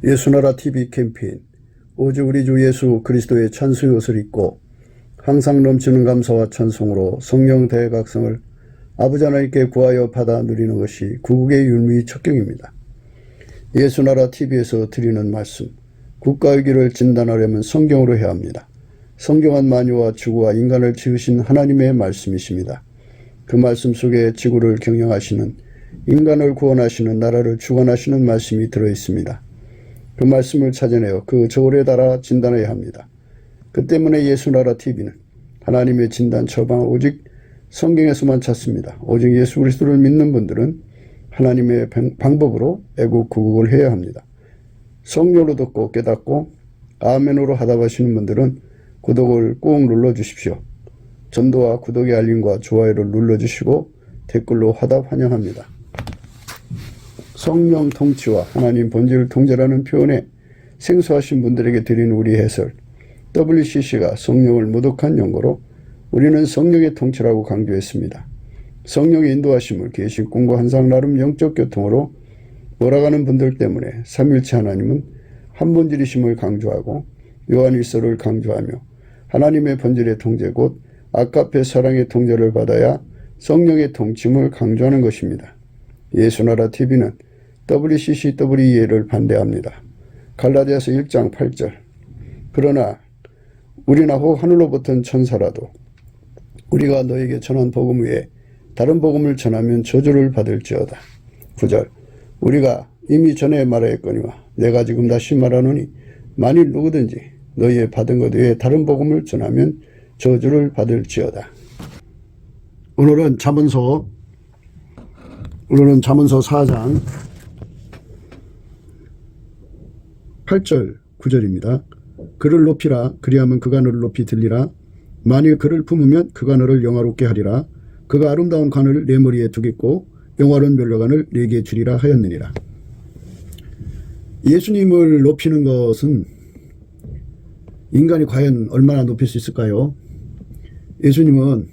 예수나라 TV 캠페인 오직 우리 주 예수 그리스도의 찬송의 옷을 입고 항상 넘치는 감사와 찬송으로 성령 대각성을 아버지 하나님께 구하여 받아 누리는 것이 구국의 율무의 척경입니다. 예수나라 TV에서 드리는 말씀, 국가의 길을 진단하려면 성경으로 해야 합니다. 성경은 만유와 지구와 인간을 지으신 하나님의 말씀이십니다. 그 말씀 속에 지구를 경영하시는, 인간을 구원하시는, 나라를 주관하시는 말씀이 들어있습니다. 그 말씀을 찾아내어 그 저울에 달아 진단해야 합니다. 그 때문에 예수나라 TV는 하나님의 진단 처방을 오직 성경에서만 찾습니다. 오직 예수 그리스도를 믿는 분들은 하나님의 방법으로 애국 구국을 해야 합니다. 성령으로 듣고 깨닫고 아멘으로 하답하시는 분들은 구독을 꼭 눌러주십시오. 전도와 구독의 알림과 좋아요를 눌러주시고 댓글로 화답 환영합니다. 성령 통치와 하나님 본질 통제라는 표현에 생소하신 분들에게 드린 우리 해설, WCC가 성령을 모독한 용어로 우리는 성령의 통치라고 강조했습니다. 성령의 인도하심을 계시 공부 한상 나름 영적 교통으로 몰아가는 분들 때문에 삼일체 하나님은 한 본질이심을 강조하고 요한일서를 강조하며 하나님의 본질의 통제 곧 아카페 사랑의 통제를 받아야 성령의 통치임을 강조하는 것입니다. 예수나라 TV는 WCCWEA를 반대합니다. 갈라디아서 1장 8절 그러나 우리나 혹 하늘로부터 천사라도 우리가 너에게 전한 복음 외에 다른 복음을 전하면 저주를 받을지어다. 9절 우리가 이미 전에 말하였거니와 내가 지금 다시 말하노니 만일 누구든지 너희의 받은 것 외에 다른 복음을 전하면 저주를 받을지어다. 오늘은 잠언서 4장 8절 9절입니다. 그를 높이라 그리하면 그가 너를 높이 들리라. 만일 그를 품으면 그가 너를 영화롭게 하리라. 그가 아름다운 관을 내 머리에 두겠고 영화로운 면류관을 내게 주리라 하였느니라. 예수님을 높이는 것은 인간이 과연 얼마나 높일 수 있을까요? 예수님은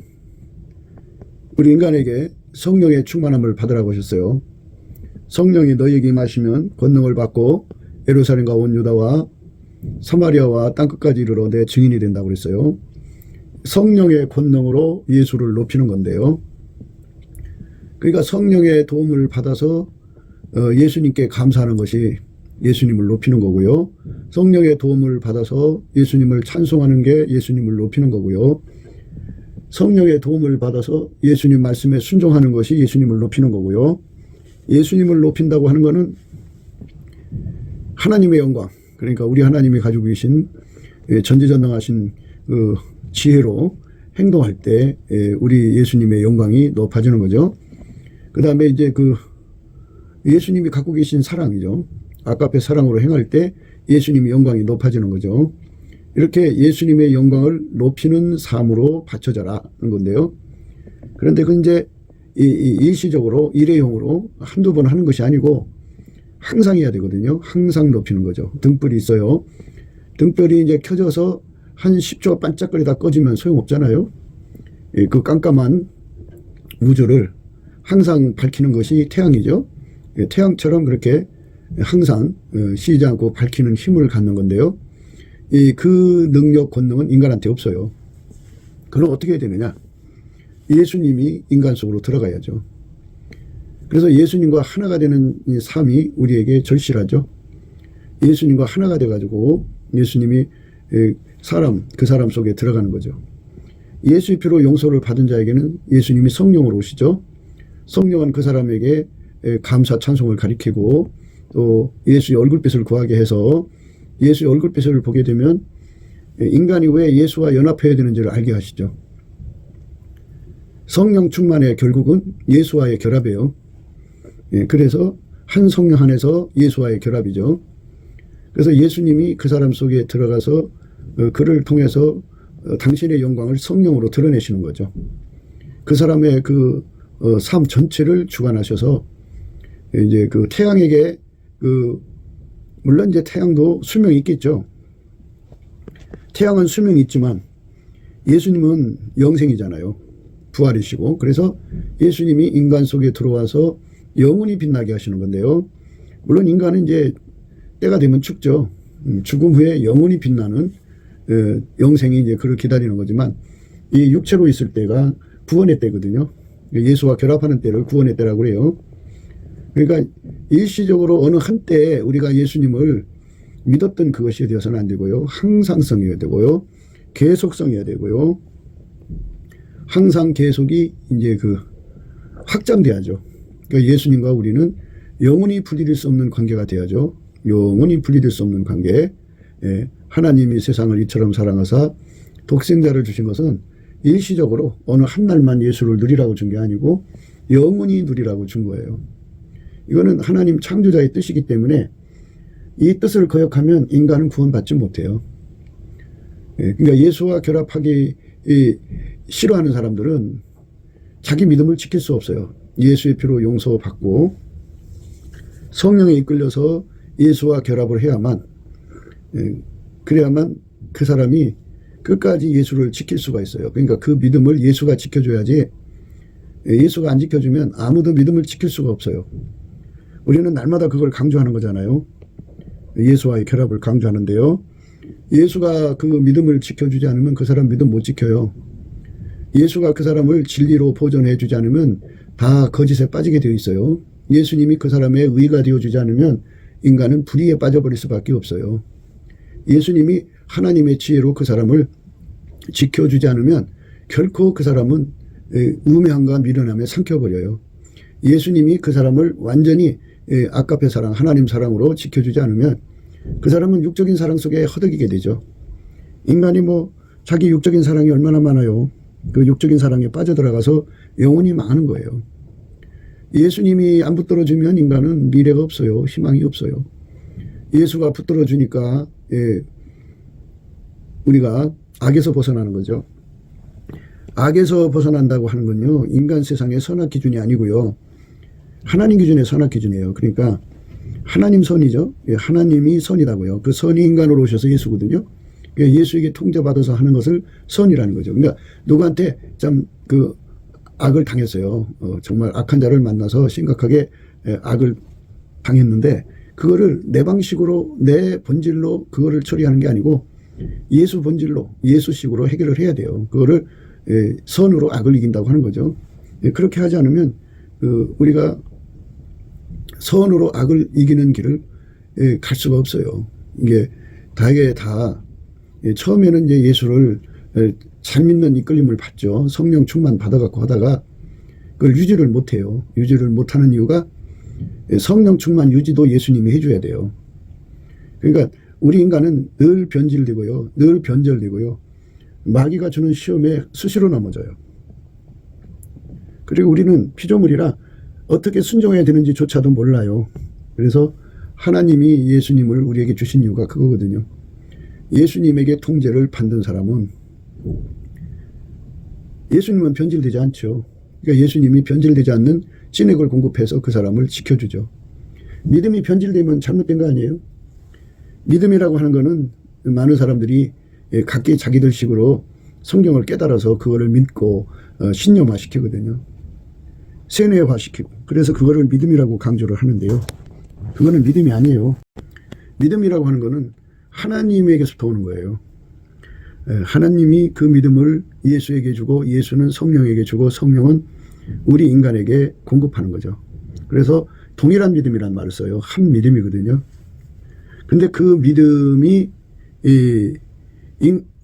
우리 인간에게 성령의 충만함을 받으라고 하셨어요. 성령이 너희에게 임하시면 권능을 받고 예루살렘과 온 유다와 사마리아와 땅끝까지 이르러 내 증인이 된다고 그랬어요. 성령의 권능으로 예수를 높이는 건데요. 그러니까 성령의 도움을 받아서 예수님께 감사하는 것이 예수님을 높이는 거고요. 성령의 도움을 받아서 예수님을 찬송하는 게 예수님을 높이는 거고요. 성령의 도움을 받아서 예수님 말씀에 순종하는 것이 예수님을 높이는 거고요. 예수님을 높인다고 하는 것은 하나님의 영광, 그러니까 우리 하나님이 가지고 계신 전지전능하신 그 지혜로 행동할 때 우리 예수님의 영광이 높아지는 거죠. 그 다음에 이제 그 예수님이 갖고 계신 사랑이죠. 아까페 사랑으로 행할 때 예수님의 영광이 높아지는 거죠. 이렇게 예수님의 영광을 높이는 삶으로 바쳐져라는 건데요. 그런데 그 이제 일시적으로 일회용으로 한두 번 하는 것이 아니고 항상 해야 되거든요. 항상 높이는 거죠. 등불이 있어요. 등불이 이제 켜져서 한 10초 반짝거리다 꺼지면 소용없잖아요. 그 깜깜한 우주를 항상 밝히는 것이 태양이죠. 태양처럼 그렇게 항상 쉬지 않고 밝히는 힘을 갖는 건데요. 그 능력, 권능은 인간한테 없어요. 그럼 어떻게 해야 되느냐? 예수님이 인간 속으로 들어가야죠. 그래서 예수님과 하나가 되는 이 삶이 우리에게 절실하죠. 예수님과 하나가 돼가지고 예수님이 그 사람 속에 들어가는 거죠. 예수의 피로 용서를 받은 자에게는 예수님이 성령으로 오시죠. 성령은 그 사람에게 감사 찬송을 가리키고 또 예수의 얼굴빛을 구하게 해서 예수의 얼굴빛을 보게 되면 인간이 왜 예수와 연합해야 되는지를 알게 하시죠. 성령 충만의 결국은 예수와의 결합이에요. 그래서 한 성령 안에서 예수와의 결합이죠. 그래서 예수님이 그 사람 속에 들어가서 그를 통해서 당신의 영광을 성령으로 드러내시는 거죠. 그 사람의 그 삶 전체를 주관하셔서 이제 그 태양에게 물론 이제 태양도 수명이 있겠죠. 태양은 수명이 있지만 예수님은 영생이잖아요. 부활이시고 그래서 예수님이 인간 속에 들어와서 영원히 빛나게 하시는 건데요. 물론 인간은 이제 때가 되면 죽죠. 죽음 후에 영원히 빛나는 영생이 이제 그를 기다리는 거지만 이 육체로 있을 때가 구원의 때거든요. 예수와 결합하는 때를 구원의 때라고 그래요. 그러니까 일시적으로 어느 한때에 우리가 예수님을 믿었던 그것이 되어서는 안 되고요. 항상성이어야 되고요. 계속성이어야 되고요. 항상 계속이 이제 그 확장돼야죠. 그러니까 예수님과 우리는 영원히 분리될 수 없는 관계가 돼야죠. 영원히 분리될 수 없는 관계. 예, 하나님이 세상을 이처럼 사랑하사 독생자를 주신 것은 일시적으로 어느 한 날만 예수를 누리라고 준 게 아니고 영원히 누리라고 준 거예요. 이거는 하나님 창조자의 뜻이기 때문에 이 뜻을 거역하면 인간은 구원받지 못해요. 예, 그러니까 예수와 결합하기 싫어하는 사람들은 자기 믿음을 지킬 수 없어요. 예수의 피로 용서받고 성령에 이끌려서 예수와 결합을 해야만 그래야만 그 사람이 끝까지 예수를 지킬 수가 있어요. 그러니까 그 믿음을 예수가 지켜줘야지 예수가 안 지켜주면 아무도 믿음을 지킬 수가 없어요. 우리는 날마다 그걸 강조하는 거잖아요. 예수와의 결합을 강조하는데요. 예수가 그 믿음을 지켜주지 않으면 그 사람 믿음 못 지켜요. 예수가 그 사람을 진리로 보존해 주지 않으면 다 거짓에 빠지게 되어 있어요. 예수님이 그 사람의 의가 되어주지 않으면 인간은 불의에 빠져버릴 수밖에 없어요. 예수님이 하나님의 지혜로 그 사람을 지켜주지 않으면 결코 그 사람은 우매함과 미련함에 삼켜버려요. 예수님이 그 사람을 완전히 아까페 사랑, 하나님 사랑으로 지켜주지 않으면 그 사람은 육적인 사랑 속에 허덕이게 되죠. 인간이 뭐 자기 육적인 사랑이 얼마나 많아요. 그 육적인 사랑에 빠져들어가서 영원히 망하는 거예요. 예수님이 안 붙들어주면 인간은 미래가 없어요. 희망이 없어요. 예수가 붙들어주니까 우리가 악에서 벗어나는 거죠. 악에서 벗어난다고 하는 건요. 인간 세상의 선악 기준이 아니고요. 하나님 기준의 선악 기준이에요. 그러니까 하나님 선이죠. 하나님이 선이라고요. 그 선이 인간으로 오셔서 예수거든요. 예수에게 통제받아서 하는 것을 선이라는 거죠. 그러니까 누구한테 참 그 악을 당했어요. 정말 악한 자를 만나서 심각하게 악을 당했는데 그거를 내 방식으로 내 본질로 그거를 처리하는 게 아니고 예수 본질로 예수식으로 해결을 해야 돼요. 그거를 선으로 악을 이긴다고 하는 거죠. 그렇게 하지 않으면 우리가 선으로 악을 이기는 길을 갈 수가 없어요. 이게 다 처음에는 이제 예수를 잘 믿는 이끌림을 받죠. 성령 충만 받아갖고 하다가 그걸 유지를 못해요. 유지를 못하는 이유가 성령 충만 유지도 예수님이 해줘야 돼요. 그러니까 우리 인간은 늘 변질되고요. 늘 변절되고요. 마귀가 주는 시험에 수시로 넘어져요. 그리고 우리는 피조물이라 어떻게 순종해야 되는지조차도 몰라요. 그래서 하나님이 예수님을 우리에게 주신 이유가 그거거든요. 예수님에게 통제를 받는 사람은 예수님은 변질되지 않죠. 그러니까 예수님이 변질되지 않는 진액을 공급해서 그 사람을 지켜주죠. 믿음이 변질되면 잘못된 거 아니에요? 믿음이라고 하는 거는 많은 사람들이 각기 자기들 식으로 성경을 깨달아서 그거를 믿고 신념화 시키거든요. 세뇌화 시키고. 그래서 그거를 믿음이라고 강조를 하는데요. 그거는 믿음이 아니에요. 믿음이라고 하는 거는 하나님에게서부터 오는 거예요. 하나님이 그 믿음을 예수에게 주고 예수는 성령에게 주고 성령은 우리 인간에게 공급하는 거죠. 그래서 동일한 믿음이라는 말을 써요. 한 믿음이거든요. 근데 그 믿음이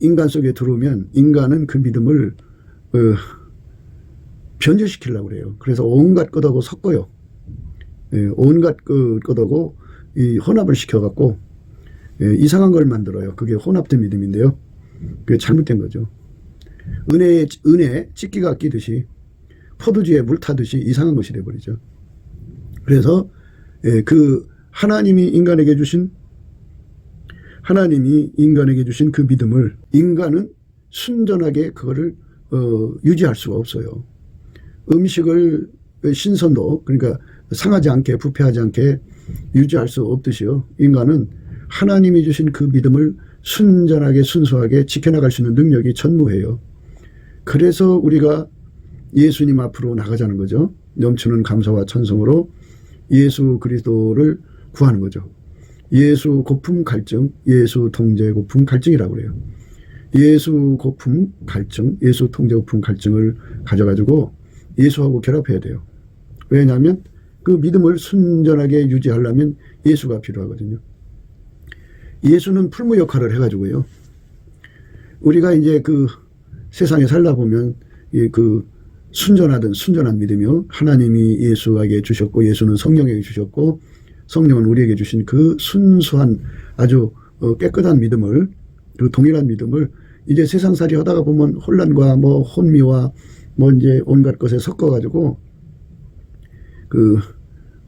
인간 속에 들어오면 인간은 그 믿음을 변질시키려고 그래요. 그래서 온갖 것하고 섞어요. 온갖 것하고 혼합을 시켜갖고 이상한 걸 만들어요. 그게 혼합된 믿음인데요. 그게 잘못된 거죠. 은혜에 찢기가 끼듯이 포도주에 물 타듯이 이상한 것이 돼버리죠. 그래서 그 하나님이 인간에게 주신 그 믿음을 인간은 순전하게 그거를 유지할 수가 없어요. 음식을 신선도 그러니까 상하지 않게 부패하지 않게 유지할 수 없듯이요. 인간은 하나님이 주신 그 믿음을 순전하게 순수하게 지켜나갈 수 있는 능력이 전무해요. 그래서 우리가 예수님 앞으로 나가자는 거죠. 넘치는 감사와 찬송으로 예수 그리스도를 구하는 거죠. 예수 고품 갈증, 예수 통제 고품 갈증이라고 그래요. 예수 고품 갈증, 예수 통제 고품 갈증을 가져가지고 예수하고 결합해야 돼요. 왜냐하면 그 믿음을 순전하게 유지하려면 예수가 필요하거든요. 예수는 풀무 역할을 해가지고요. 우리가 이제 그 세상에 살다 보면 그 순전한 믿음이요. 하나님이 예수에게 주셨고 예수는 성령에게 주셨고 성령은 우리에게 주신 그 순수한 아주 깨끗한 믿음을, 그 동일한 믿음을 이제 세상살이 하다가 보면 혼란과 뭐 혼미와 뭐 이제 온갖 것에 섞어가지고 그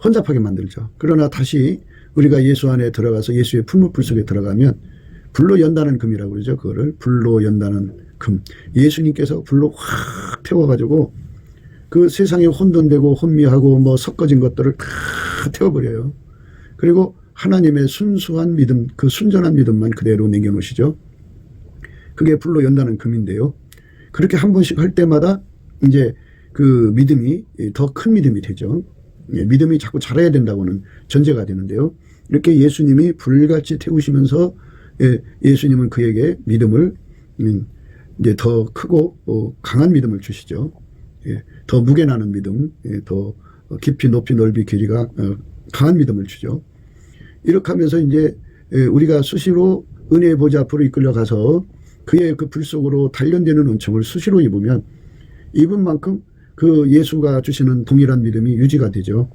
혼잡하게 만들죠. 그러나 다시 우리가 예수 안에 들어가서 예수의 풀무불 속에 들어가면 불로 연다는 금이라고 그러죠. 그거를 불로 연다는 금. 예수님께서 불로 확 태워가지고 그 세상에 혼돈되고 혼미하고 뭐 섞어진 것들을 다 태워버려요. 그리고 하나님의 순수한 믿음, 그 순전한 믿음만 그대로 남겨놓으시죠. 그게 불로 연다는 금인데요. 그렇게 한 번씩 할 때마다 이제 그 믿음이 더 큰 믿음이 되죠. 믿음이 자꾸 자라야 된다고는 전제가 되는데요. 이렇게 예수님이 불같이 태우시면서 예수님은 그에게 믿음을 이제 더 크고 강한 믿음을 주시죠. 더 무게 나는 믿음, 더 깊이 높이 넓이 길이가 강한 믿음을 주죠. 이렇게 하면서 이제 우리가 수시로 은혜의 보좌 앞으로 이끌려 가서 그의 그 불 속으로 단련되는 은총을 수시로 입으면 입은 만큼 그 예수가 주시는 동일한 믿음이 유지가 되죠.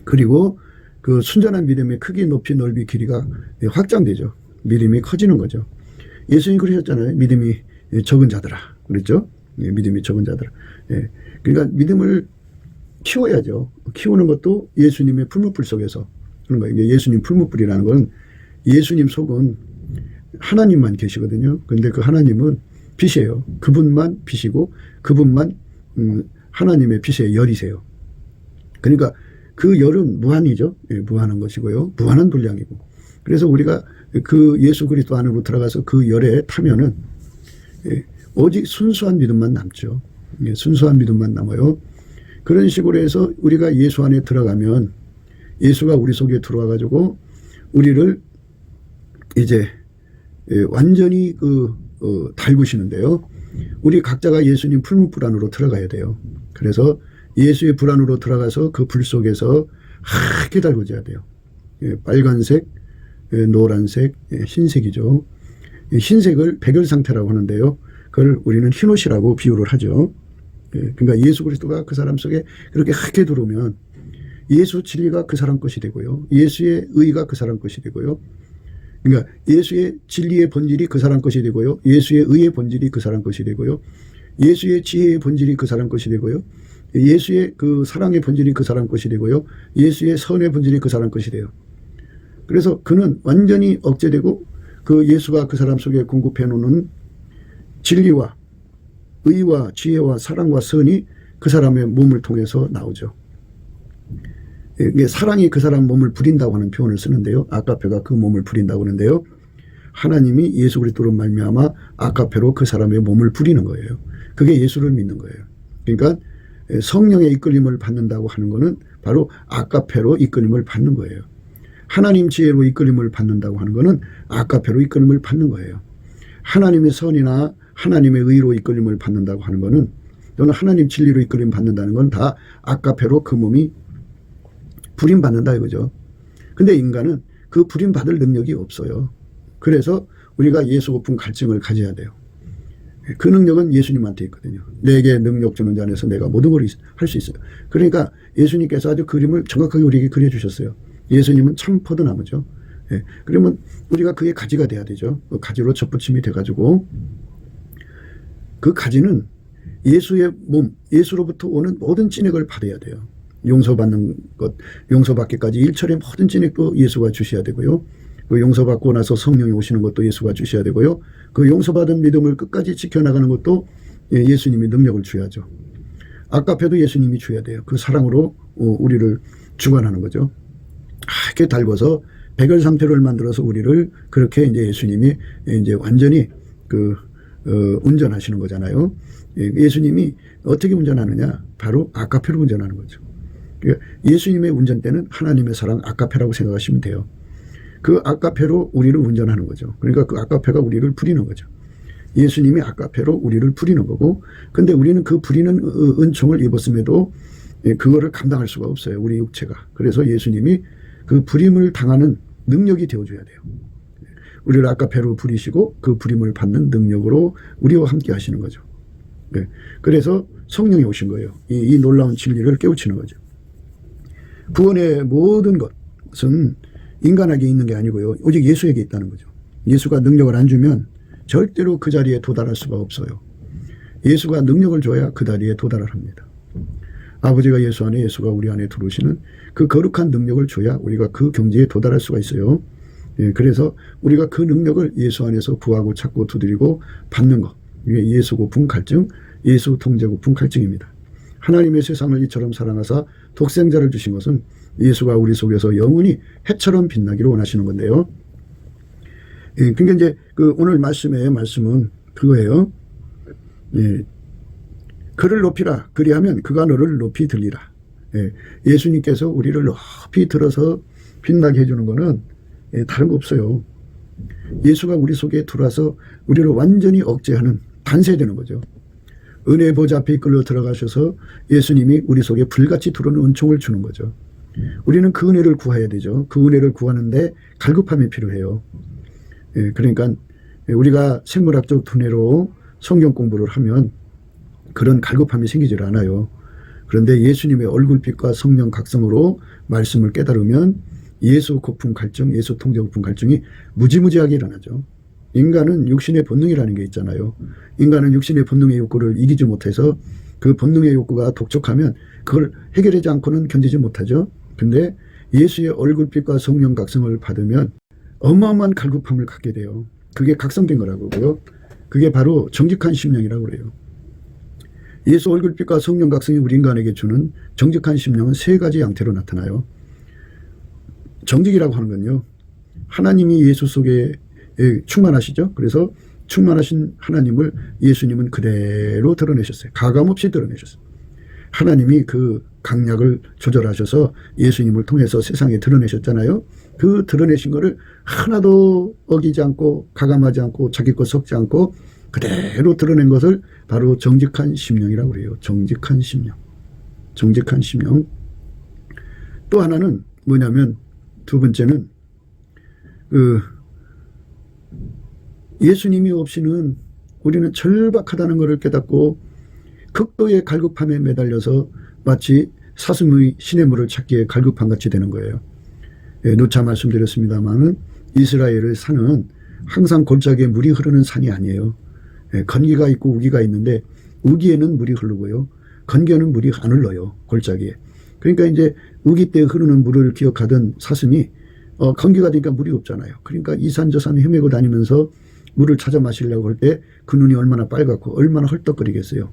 그리고 그 순전한 믿음의 크기, 높이, 넓이, 길이가 확장되죠. 믿음이 커지는 거죠. 예수님 그러셨잖아요. 믿음이 적은 자들아. 그랬죠? 믿음이 적은 자들아. 그러니까 믿음을 키워야죠. 키우는 것도 예수님의 풀무불 속에서 그런 거예요. 예수님 풀무불이라는 건 예수님 속은 하나님만 계시거든요. 근데 그 하나님은 빛이에요. 그분만 빛이고 그분만 하나님의 빛의 열이세요. 그러니까 그 열은 무한이죠. 무한한 것이고요. 무한한 분량이고. 그래서 우리가 그 예수 그리스도 안으로 들어가서 그 열에 타면은 오직 순수한 믿음만 남죠. 순수한 믿음만 남아요. 그런 식으로 해서 우리가 예수 안에 들어가면 예수가 우리 속에 들어와 가지고 우리를 이제 완전히 달구시는데요. 우리 각자가 예수님 풀무불 안으로 들어가야 돼요. 그래서 예수의 불 안으로 들어가서 그 불 속에서 하얗게 달궈져야 돼요. 빨간색, 노란색, 흰색이죠. 흰색을 백열 상태라고 하는데요. 그걸 우리는 흰옷이라고 비유를 하죠. 그러니까 예수 그리스도가 그 사람 속에 그렇게 하얗게 들어오면 예수 진리가 그 사람 것이 되고요. 예수의 의가 그 사람 것이 되고요. 그러니까 예수의 진리의 본질이 그 사람 것이 되고요. 예수의 의의 본질이 그 사람 것이 되고요. 예수의 지혜의 본질이 그 사람 것이 되고요. 예수의 그 사랑의 본질이 그 사람 것이 되고요. 예수의 선의 본질이 그 사람 것이 돼요. 그래서 그는 완전히 억제되고 그 예수가 그 사람 속에 공급해 놓는 진리와 의와 지혜와 사랑과 선이 그 사람의 몸을 통해서 나오죠. 사랑이 그 사람 몸을 부린다고 하는 표현을 쓰는데요. 아가페가 그 몸을 부린다고 하는데요. 하나님이 예수 그리스도로 말미암아 아가페로 그 사람의 몸을 부리는 거예요. 그게 예수를 믿는 거예요. 그러니까 성령의 이끌림을 받는다고 하는 것은 바로 아가페로 이끌림을 받는 거예요. 하나님 지혜로 이끌림을 받는다고 하는 것은 아가페로 이끌림을 받는 거예요. 하나님의 선이나 하나님의 의로 이끌림을 받는다고 하는 것은 또는 하나님 진리로 이끌림 받는다는 건 다 아가페로 그 몸이 부림받는다 이거죠. 근데 인간은 그 부림받을 능력이 없어요. 그래서 우리가 예수 고품 갈증을 가져야 돼요. 그 능력은 예수님한테 있거든요. 내게 능력 주는 자 안에서 내가 모든 걸 할 수 있어요. 그러니까 예수님께서 아주 그림을 정확하게 우리에게 그려주셨어요. 예수님은 참 포도나무죠. 그러면 우리가 그의 가지가 돼야 되죠. 그 가지로 접붙임이 돼가지고 그 가지는 예수의 몸, 예수로부터 오는 모든 찐액을 받아야 돼요. 용서받는 것, 용서받기까지 일처리 모든 찐액도 예수가 주셔야 되고요. 그 용서받고 나서 성령이 오시는 것도 예수가 주셔야 되고요. 그 용서받은 믿음을 끝까지 지켜나가는 것도 예수님이 능력을 주야죠. 아까패도 예수님이 줘야 돼요. 그 사랑으로 우리를 주관하는 거죠. 이렇게 달궈서 백열 상태를 만들어서 우리를 그렇게 이제 예수님이 이제 완전히 운전하시는 거잖아요. 예수님이 어떻게 운전하느냐? 바로 아까패로 운전하는 거죠. 예수님의 운전대는 하나님의 사랑 아까페라고 생각하시면 돼요. 그 아까페로 우리를 운전하는 거죠. 그러니까 그 아까페가 우리를 부리는 거죠. 예수님이 아까페로 우리를 부리는 거고, 근데 우리는 그 부리는 은총을 입었음에도 그거를 감당할 수가 없어요. 우리 육체가. 그래서 예수님이 그 부림을 당하는 능력이 되어줘야 돼요. 우리를 아까페로 부리시고 그 부림을 받는 능력으로 우리와 함께 하시는 거죠. 그래서 성령이 오신 거예요. 이 놀라운 진리를 깨우치는 거죠. 구원의 모든 것은 인간에게 있는 게 아니고요. 오직 예수에게 있다는 거죠. 예수가 능력을 안 주면 절대로 그 자리에 도달할 수가 없어요. 예수가 능력을 줘야 그 자리에 도달을 합니다. 아버지가 예수 안에, 예수가 우리 안에 들어오시는 그 거룩한 능력을 줘야 우리가 그 경지에 도달할 수가 있어요. 그래서 우리가 그 능력을 예수 안에서 구하고 찾고 두드리고 받는 것. 이게 예수 고품 갈증, 예수 통제 고품 갈증입니다. 하나님의 세상을 이처럼 사랑하사 독생자를 주신 것은 예수가 우리 속에서 영원히 해처럼 빛나기를 원하시는 건데요. 그러니까 이제 그 오늘 말씀의 말씀은 그거예요. 그를 높이라. 그리하면 그가 너를 높이 들리라. 예수님께서 우리를 높이 들어서 빛나게 해주는 거는 다른 거 없어요. 예수가 우리 속에 들어와서 우리를 완전히 억제하는 단세되는 거죠. 은혜 보좌 앞에 이끌려 들어가셔서 예수님이 우리 속에 불같이 들어오는 은총을 주는 거죠. 우리는 그 은혜를 구해야 되죠. 그 은혜를 구하는데 갈급함이 필요해요. 그러니까 우리가 생물학적 두뇌로 성경 공부를 하면 그런 갈급함이 생기질 않아요. 그런데 예수님의 얼굴빛과 성령 각성으로 말씀을 깨달으면 예수 고품 갈증, 예수 통제 고품 갈증이 무지무지하게 일어나죠. 인간은 육신의 본능이라는 게 있잖아요. 인간은 육신의 본능의 욕구를 이기지 못해서 그 본능의 욕구가 독촉하면 그걸 해결하지 않고는 견디지 못하죠. 근데 예수의 얼굴빛과 성령 각성을 받으면 어마어마한 갈급함을 갖게 돼요. 그게 각성된 거라고요. 그게 바로 정직한 심령이라고 그래요. 예수 얼굴빛과 성령 각성이 우리 인간에게 주는 정직한 심령은 세 가지 양태로 나타나요. 정직이라고 하는 건요, 하나님이 예수 속에 충만하시죠. 그래서 충만하신 하나님을 예수님은 그대로 드러내셨어요. 가감없이 드러내셨어요. 하나님이 그 강약을 조절하셔서 예수님을 통해서 세상에 드러내셨잖아요. 그 드러내신 거를 하나도 어기지 않고 가감하지 않고 자기 것 섞지 않고 그대로 드러낸 것을 바로 정직한 심령이라고 그래요. 정직한 심령. 정직한 심령. 또 하나는 뭐냐면, 두 번째는 예수님이 없이는 우리는 절박하다는 것을 깨닫고 극도의 갈급함에 매달려서 마치 사슴의 시냇물을 찾기에 갈급함 같이 되는 거예요. 누차 말씀드렸습니다만은 이스라엘의 산은 항상 골짜기에 물이 흐르는 산이 아니에요. 건기가 있고 우기가 있는데 우기에는 물이 흐르고요. 건기에는 물이 안 흘러요. 골짜기에. 그러니까 이제 우기 때 흐르는 물을 기억하던 사슴이 건기가 되니까 물이 없잖아요. 그러니까 이 산 저 산 헤매고 다니면서 물을 찾아 마시려고 할 때 그 눈이 얼마나 빨갛고 얼마나 헐떡거리겠어요.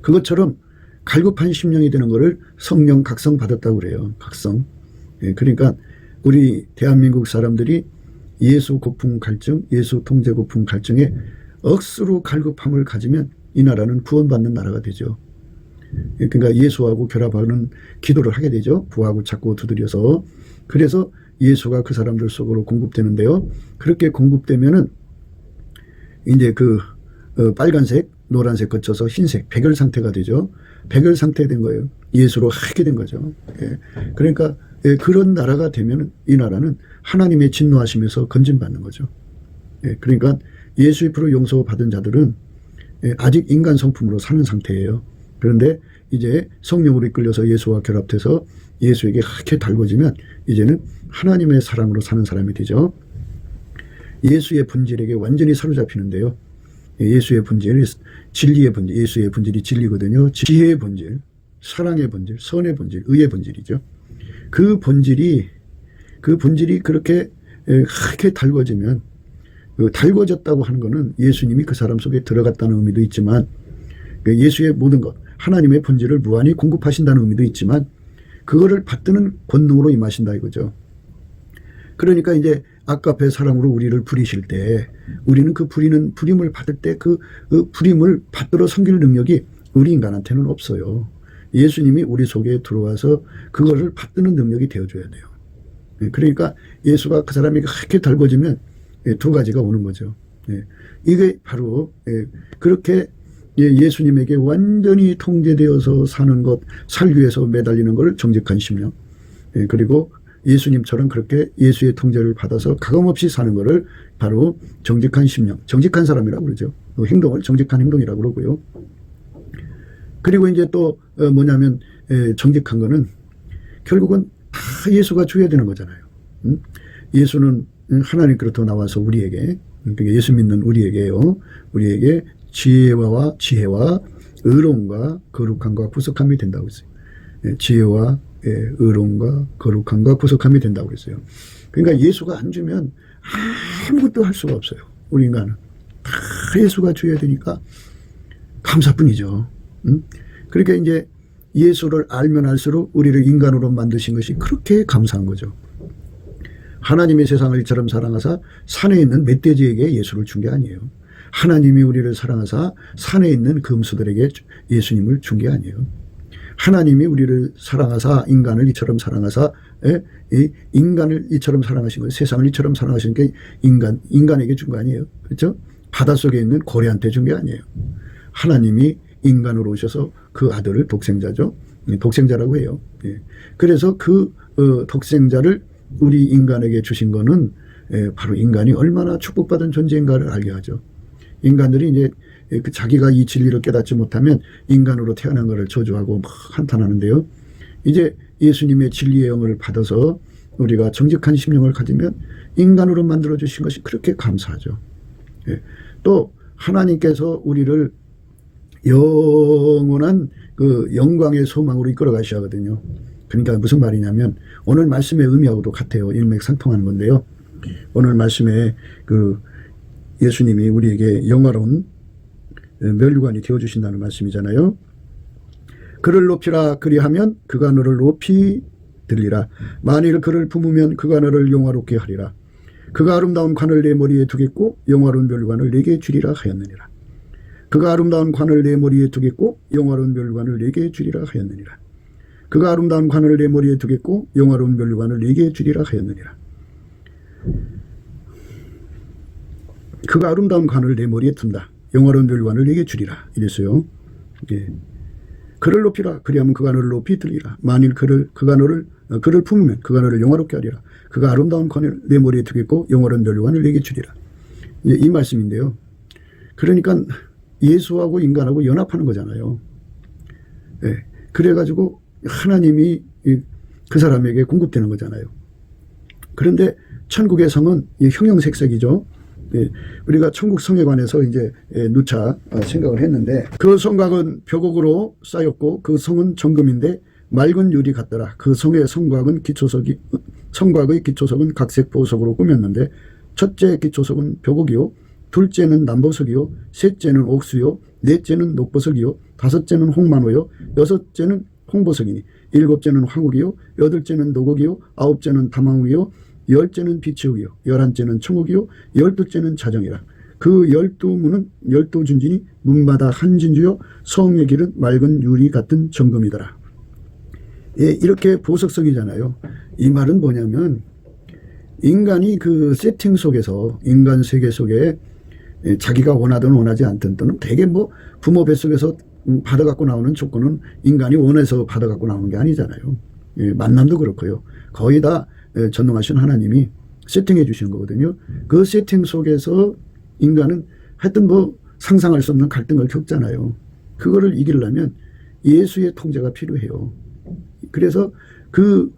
그것처럼 갈급한 심령이 되는 것을 성령 각성 받았다고 그래요. 각성. 그러니까 우리 대한민국 사람들이 예수 고품 갈증, 예수 통제 고품 갈증에 억수로 갈급함을 가지면 이 나라는 구원받는 나라가 되죠. 그러니까 예수하고 결합하는 기도를 하게 되죠. 구하고 찾고 두드려서. 그래서 예수가 그 사람들 속으로 공급되는데요. 그렇게 공급되면은 이제 그 빨간색, 노란색 거쳐서 흰색, 백열 상태가 되죠. 백열 상태 된 거예요. 예수로 하게 된 거죠. 그러니까 그런 나라가 되면 이 나라는 하나님의 진노하심에서 건진받는 거죠. 그러니까 예수 앞으로 용서받은 자들은 아직 인간 성품으로 사는 상태예요. 그런데 이제 성령으로 이끌려서 예수와 결합돼서 예수에게 하게 달궈지면 이제는 하나님의 사랑으로 사는 사람이 되죠. 예수의 본질에게 완전히 사로잡히는데요. 예수의 본질, 진리의 본질, 예수의 본질이 진리거든요. 지혜의 본질, 사랑의 본질, 선의 본질, 의의 본질이죠. 그 본질이 그렇게 하게 달궈지면, 달궈졌다고 하는 것은 예수님이 그 사람 속에 들어갔다는 의미도 있지만, 예수의 모든 것, 하나님의 본질을 무한히 공급하신다는 의미도 있지만, 그거를 받드는 권능으로 임하신다 이거죠. 그러니까 이제 아까페 사랑으로 우리를 부리실 때, 우리는 그 부림을 받을 때 그 부림을 받들어 섬길 능력이 우리 인간한테는 없어요. 예수님이 우리 속에 들어와서 그거를 받드는 능력이 되어줘야 돼요. 그러니까 예수가 그 사람이 그렇게 달궈지면 두 가지가 오는 거죠. 이게 바로 그렇게 예수님에게 완전히 통제되어서 사는 것, 살기 위해서 매달리는 걸 정직한 심령. 그리고 예수님처럼 그렇게 예수의 통제를 받아서 가감없이 사는 것을 바로 정직한 심령, 정직한 사람이라고 그러죠. 그 행동을 정직한 행동이라고 그러고요. 그리고 이제 또 뭐냐면 정직한 거는 결국은 다 예수가 줘야 되는 거잖아요. 예수는 하나님께로부터 나와서 우리에게, 그러니까 예수 믿는 우리에게요, 우리에게 지혜와 의로움과 거룩함과 구속함이 된다고 했어요. 지혜와 의로움과 거룩함과 구속함이 된다고 했어요. 그러니까 예수가 안 주면 아무것도 할 수가 없어요. 우리 인간은 다 예수가 줘야 되니까 감사뿐이죠. 그러니까 이제 예수를 알면 알수록 우리를 인간으로 만드신 것이 그렇게 감사한 거죠. 하나님의 세상을 이처럼 사랑하사 산에 있는 멧돼지에게 예수를 준 게 아니에요. 하나님이 우리를 사랑하사 산에 있는 금수들에게 예수님을 준 게 아니에요. 하나님이 우리를 사랑하사 인간을 이처럼 사랑하사 인간을 이처럼 사랑하신 거예요. 세상을 이처럼 사랑하신 게 인간에게 준 거 아니에요. 그렇죠? 바닷속에 있는 고래한테 준 게 아니에요. 하나님이 인간으로 오셔서 그 아들을 독생자죠. 독생자라고 해요. 그래서 그 독생자를 우리 인간에게 주신 거는 바로 인간이 얼마나 축복받은 존재인가를 알게 하죠. 인간들이 이제 자기가 이 진리를 깨닫지 못하면 인간으로 태어난 것을 저주하고 막 한탄하는데요. 이제 예수님의 진리의 영을 받아서 우리가 정직한 심령을 가지면 인간으로 만들어 주신 것이 그렇게 감사하죠. 또 하나님께서 우리를 영원한 그 영광의 소망으로 이끌어 가셔야 하거든요. 그러니까 무슨 말이냐면 오늘 말씀의 의미하고도 같아요. 일맥상통하는 건데요. 오늘 말씀에 그 예수님이 우리에게 영화로운 면류관이 되어주신다는 말씀이잖아요. 그를 높이라 그리하면 그가 너를 높이 들리라. 만일 그를 품으면 그가 너를 영화롭게 하리라. 그가 아름다운 관을 내 머리에 두겠고 영화로운 면류관을 내게 주리라 하였느니라. 그가 아름다운 관을 내 머리에 두겠고 영화로운 면류관을 내게 주리라 하였느니라. 그가 아름다운 관을 내 머리에 두겠고 영화로운 면류관을 내게 주리라 하였느니라. 그가 아름다운 관을 내 머리에 둔다. 영화로운 면류관을 내게 주리라. 이랬어요. 그를 높이라. 그리하면 그가 너를 높이 들리라. 만일 그를 품으면 그가 너를 영화롭게 하리라. 그가 아름다운 관을 내 머리에 두겠고 영화로운 면류관을 내게 주리라. 이 말씀인데요. 그러니까 예수하고 인간하고 연합하는 거잖아요. 그래가지고 하나님이 그 사람에게 공급되는 거잖아요. 그런데 천국의 성은 형형색색이죠. 우리가 천국 성에 관해서 이제 누차 생각을 했는데 그 성곽은 벽옥으로 쌓였고 그 성은 정금인데 맑은 유리 같더라. 그 성의 성곽의 기초석은 각색 보석으로 꾸몄는데 첫째 기초석은 벽옥이요, 둘째는 남보석이요, 셋째는 옥수요, 넷째는 녹보석이요, 다섯째는 홍만호요, 여섯째는 홍보석이니 일곱째는 황옥이요, 여덟째는 노곡이요, 아홉째는 담황옥이요, 열째는 비치옥이요, 열한째는 청옥이요, 열둘째는 자정이라. 그 12문은 12준진이 문마다 한 진주요 성의 길은 맑은 유리 같은 정금이더라. 이렇게 보석성이잖아요. 이 말은 뭐냐면 인간이 그 세팅 속에서 인간 세계 속에 자기가 원하든 원하지 않든 또는 되게 뭐 부모 뱃속에서 받아갖고 나오는 조건은 인간이 원해서 받아갖고 나오는 게 아니잖아요. 만남도 그렇고요. 거의 다 전능하신 하나님이 세팅해 주시는 거거든요. 그 세팅 속에서 인간은 하여튼 뭐 상상할 수 없는 갈등을 겪잖아요. 그거를 이기려면 예수의 통제가 필요해요. 그래서 그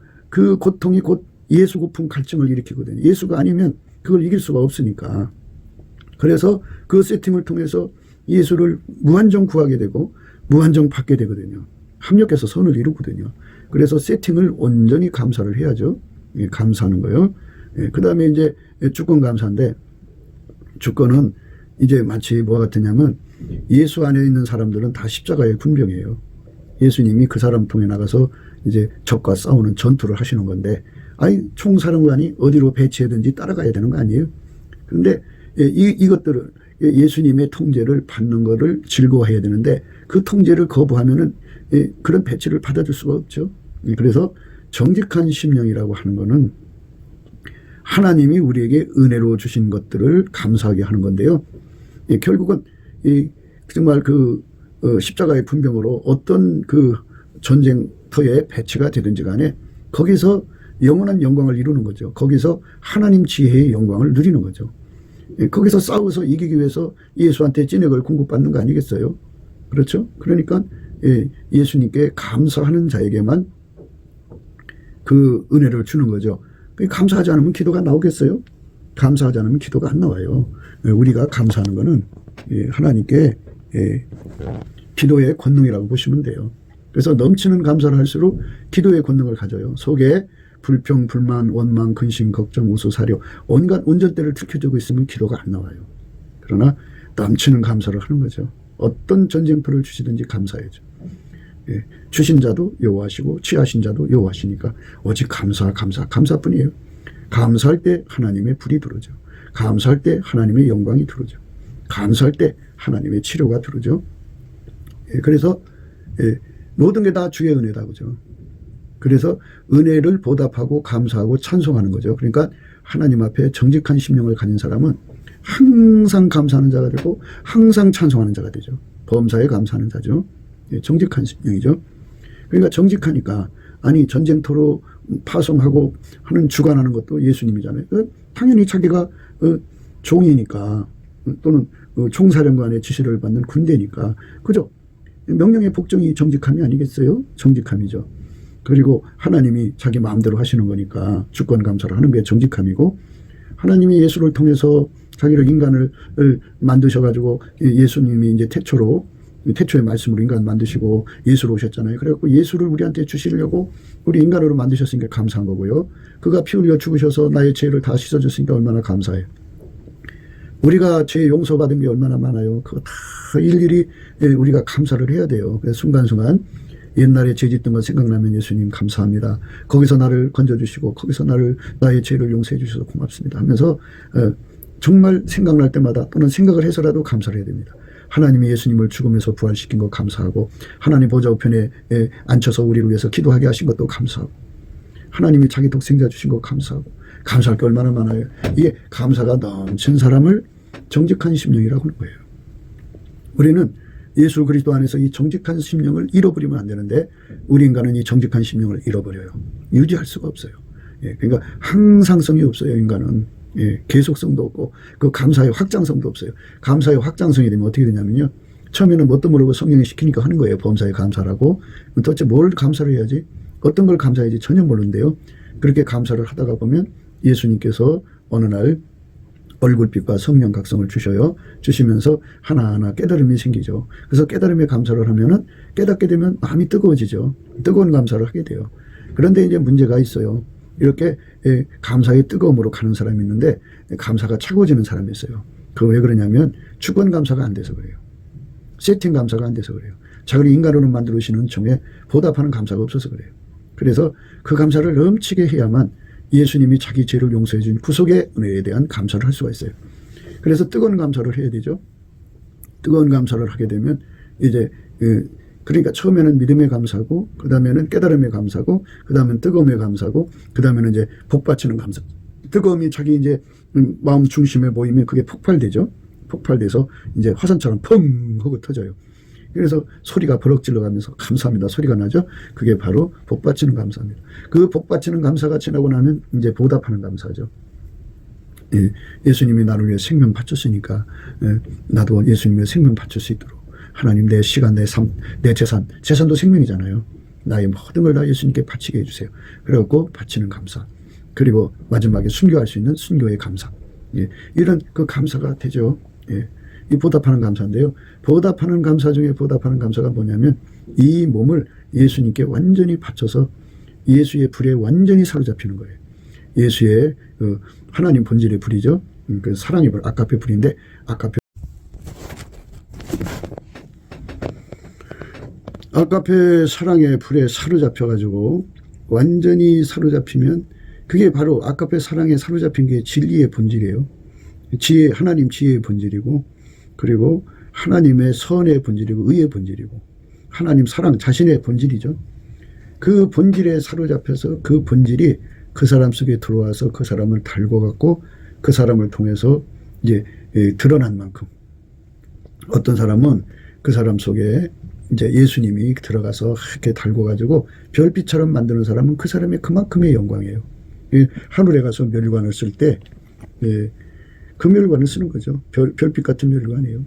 고통이 곧 예수 고품 갈증을 일으키거든요. 예수가 아니면 그걸 이길 수가 없으니까. 그래서 그 세팅을 통해서 예수를 무한정 구하게 되고 무한정 받게 되거든요. 합력해서 선을 이루거든요. 그래서 세팅을 온전히 감사를 해야죠. 감사하는 거요. 그 다음에 이제 주권 감사인데, 주권은 이제 마치 뭐가 같으냐면 예수 안에 있는 사람들은 다 십자가의 군병이에요. 예수님이 그 사람 통해 나가서 이제 적과 싸우는 전투를 하시는 건데, 총사령관이 어디로 배치해든지 따라가야 되는 거 아니에요? 그런데 이것들을 예수님의 통제를 받는 거를 즐거워해야 되는데 그 통제를 거부하면은 그런 배치를 받아줄 수가 없죠. 그래서 정직한 심령이라고 하는 거는 하나님이 우리에게 은혜로 주신 것들을 감사하게 하는 건데요. 결국은 정말 십자가의 분병으로 어떤 전쟁터에 배치가 되든지 간에 거기서 영원한 영광을 이루는 거죠. 거기서 하나님 지혜의 영광을 누리는 거죠. 거기서 싸워서 이기기 위해서 예수한테 찐액을 공급받는 거 아니겠어요? 그렇죠? 그러니까 예수님께 감사하는 자에게만 그 은혜를 주는 거죠. 감사하지 않으면 기도가 나오겠어요? 감사하지 않으면 기도가 안 나와요. 우리가 감사하는 거는 하나님께 기도의 권능이라고 보시면 돼요. 그래서 넘치는 감사를 할수록 기도의 권능을 가져요. 속에 불평, 불만, 원망, 근심, 걱정, 우수, 사려 온갖 운전대를 들켜주고 있으면 기도가 안 나와요. 그러나 넘치는 감사를 하는 거죠. 어떤 전쟁터를 주시든지 감사해야죠. 주신 자도 여호와시고 취하신 자도 여호와시니까 오직 감사뿐이에요. 감사할 때 하나님의 불이 들어오죠. 감사할 때 하나님의 영광이 들어오죠. 감사할 때 하나님의 치료가 들어오죠. 그래서 모든 게 다 주의 은혜다 그죠. 그래서 은혜를 보답하고 감사하고 찬송하는 거죠. 그러니까 하나님 앞에 정직한 심령을 가진 사람은 항상 감사하는 자가 되고 항상 찬송하는 자가 되죠. 범사에 감사하는 자죠. 정직한 심령이죠. 그러니까 정직하니까 아니 전쟁터로 파송하고 하는 주관하는 것도 예수님이잖아요. 당연히 자기가 종이니까 또는 총사령관의 지시를 받는 군대니까 그죠. 명령의 복종이 정직함이 아니겠어요? 정직함이죠. 그리고 하나님이 자기 마음대로 하시는 거니까 주권 감사를 하는 게 정직함이고 하나님이 예수를 통해서 자기를 인간을 만드셔가지고 예수님이 이제 태초의 말씀으로 인간 만드시고 예수로 오셨잖아요. 그래갖고 예수를 우리한테 주시려고 우리 인간으로 만드셨으니까 감사한 거고요. 그가 피 흘려 죽으셔서 나의 죄를 다 씻어줬으니까 얼마나 감사해요. 우리가 죄 용서받은 게 얼마나 많아요. 그거 다 일일이 우리가 감사를 해야 돼요. 그래서 순간순간 옛날에 죄 짓던 거 생각나면 예수님 감사합니다. 거기서 나를 건져주시고 거기서 나의 죄를 용서해 주셔서 고맙습니다 하면서 정말 생각날 때마다 또는 생각을 해서라도 감사를 해야 됩니다. 하나님이 예수님을 죽음에서 부활시킨 거 감사하고 하나님 보좌 우편에 앉혀서 우리를 위해서 기도하게 하신 것도 감사하고 하나님이 자기 독생자 주신 거 감사하고 감사할 게 얼마나 많아요. 이게 감사가 넘친 사람을 정직한 심령이라고 하는 거예요. 우리는 예수 그리스도 안에서 이 정직한 심령을 잃어버리면 안 되는데 우리 인간은 이 정직한 심령을 잃어버려요. 유지할 수가 없어요. 그러니까 항상성이 없어요. 인간은. 계속성도 없고 그 감사의 확장성도 없어요. 감사의 확장성이 되면 어떻게 되냐면요. 처음에는 뭣도 모르고 성령이 시키니까 하는 거예요. 범사에 감사라고. 도대체 뭘 감사를 해야지? 어떤 걸 감사해야지 전혀 모르는데요. 그렇게 감사를 하다가 보면 예수님께서 어느 날 얼굴빛과 성령 각성을 주시면서 하나하나 깨달음이 생기죠. 그래서 깨달음에 감사를 하면은 깨닫게 되면 마음이 뜨거워지죠. 뜨거운 감사를 하게 돼요. 그런데 이제 문제가 있어요. 이렇게 감사의 뜨거움으로 가는 사람이 있는데 감사가 차가워지는 사람이 있어요. 그거 왜 그러냐면 주권 감사가 안 돼서 그래요. 세팅 감사가 안 돼서 그래요. 자기를 인간으로 만들어주시는 종에 보답하는 감사가 없어서 그래요. 그래서 그 감사를 넘치게 해야만 예수님이 자기 죄를 용서해 준 구속의 은혜에 대한 감사를 할 수가 있어요. 그래서 뜨거운 감사를 해야 되죠. 뜨거운 감사를 하게 되면 이제 그러니까 처음에는 믿음에 감사하고 그 다음에는 깨달음에 감사하고 그 다음엔 뜨거움에 감사하고 그 다음에는 이제 복받치는 감사. 뜨거움이 자기 이제 마음 중심에 모이면 그게 폭발되죠. 폭발돼서 이제 화산처럼 펑 하고 터져요. 그래서 소리가 버럭질러 가면서 감사합니다 소리가 나죠. 그게 바로 복받치는 감사입니다. 그 복받치는 감사가 지나고 나면 이제 보답하는 감사죠. 예수님이 나를 위해 생명 바쳤으니까 나도 예수님의 생명 바칠 수 있도록 하나님 내 시간, 내 삶, 내 재산도 생명이잖아요. 나의 모든 걸 다 예수님께 바치게 해주세요. 그래갖고 바치는 감사. 그리고 마지막에 순교할 수 있는 순교의 감사. 이런 그 감사가 되죠. 이 보답하는 감사인데요. 보답하는 감사 중에 보답하는 감사가 뭐냐면 이 몸을 예수님께 완전히 바쳐서 예수의 불에 완전히 사로잡히는 거예요. 예수의 하나님 본질의 불이죠. 그 사랑의 불, 아가페 불인데 아가페 사랑의 불에 사로잡혀가지고 완전히 사로잡히면 그게 바로 아가페 사랑에 사로잡힌 게 진리의 본질이에요. 하나님 지혜의 본질이고 그리고 하나님의 선의 본질이고 의의 본질이고 하나님 사랑 자신의 본질이죠. 그 본질에 사로잡혀서 그 본질이 그 사람 속에 들어와서 그 사람을 달고 갖고 그 사람을 통해서 이제 드러난 만큼 어떤 사람은 그 사람 속에 이제 예수님이 들어가서 이렇게 달고 가지고 별빛처럼 만드는 사람은 그 사람의 그만큼의 영광이에요. 하늘에 가서 멸관을 쓸 때 그 멸관을 쓰는 거죠. 별빛 같은 멸관이에요.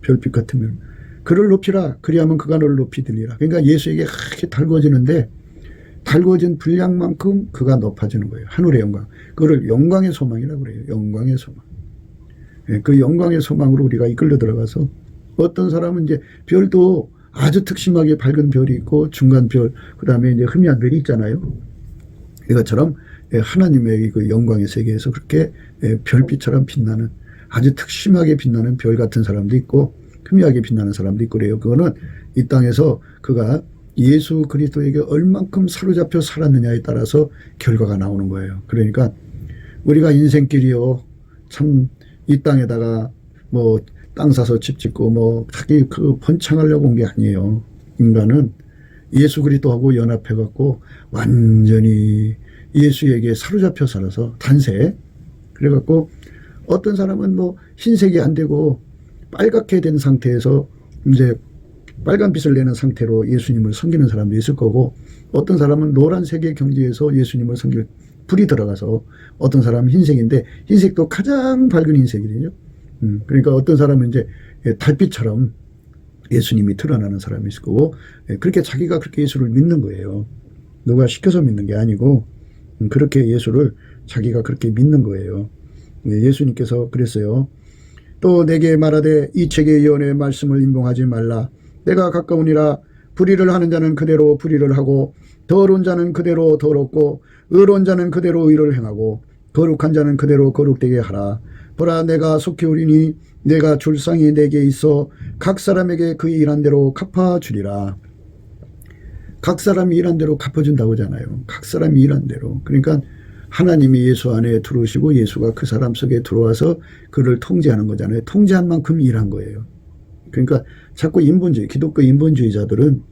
별빛 같은 멸관. 그를 높이라 그리하면 그가 너를 높이 들리라. 그러니까 예수에게 이렇게 달궈지는데 달궈진 분량만큼 그가 높아지는 거예요. 하늘의 영광. 그거를 영광의 소망이라고 그래요. 영광의 소망. 그 영광의 소망으로 우리가 이끌려 들어가서 어떤 사람은 이제 별도 아주 특심하게 밝은 별이 있고 중간 별, 그 다음에 이제 희미한 별이 있잖아요. 이것처럼 하나님의 그 영광의 세계에서 그렇게 별빛처럼 빛나는 아주 특심하게 빛나는 별 같은 사람도 있고 희미하게 빛나는 사람도 있고 그래요. 그거는 이 땅에서 그가 예수 그리스도에게 얼만큼 사로잡혀 살았느냐에 따라서 결과가 나오는 거예요. 그러니까 우리가 인생길이요 참 이 땅에다가 뭐 땅 사서 집 짓고 뭐 자기 그 번창하려고 온 게 아니에요. 인간은 예수 그리스도하고 연합해 갖고 완전히 예수에게 사로잡혀 살아서 단세. 그래 갖고 어떤 사람은 뭐 흰색이 안 되고 빨갛게 된 상태에서 이제 빨간빛을 내는 상태로 예수님을 섬기는 사람도 있을 거고 어떤 사람은 노란색의 경지에서 예수님을 섬길 불이 들어가서 어떤 사람은 흰색인데 흰색도 가장 밝은 흰색이거든요. 그러니까 어떤 사람은 이제 달빛처럼 예수님이 드러나는 사람이 있을 거고 그렇게 자기가 그렇게 예수를 믿는 거예요. 누가 시켜서 믿는 게 아니고 그렇게 예수를 자기가 그렇게 믿는 거예요. 예수님께서 그랬어요. 또 내게 말하되 이 책의 예언의 말씀을 임봉하지 말라. 내가 가까우니라. 불의를 하는 자는 그대로 불의를 하고 더러운 자는 그대로 더럽고 의로운 자는 그대로 의를 행하고 거룩한 자는 그대로 거룩되게 하라. 보라 내가 속히 오리니 내가 줄 상이 내게 있어 각 사람에게 그의 일한 대로 갚아주리라. 각 사람이 일한 대로 갚아준다고 하잖아요. 각 사람이 일한 대로. 그러니까 하나님이 예수 안에 들어오시고 예수가 그 사람 속에 들어와서 그를 통제하는 거잖아요. 통제한 만큼 일한 거예요. 그러니까 자꾸 인본주의, 기독교 인본주의자들은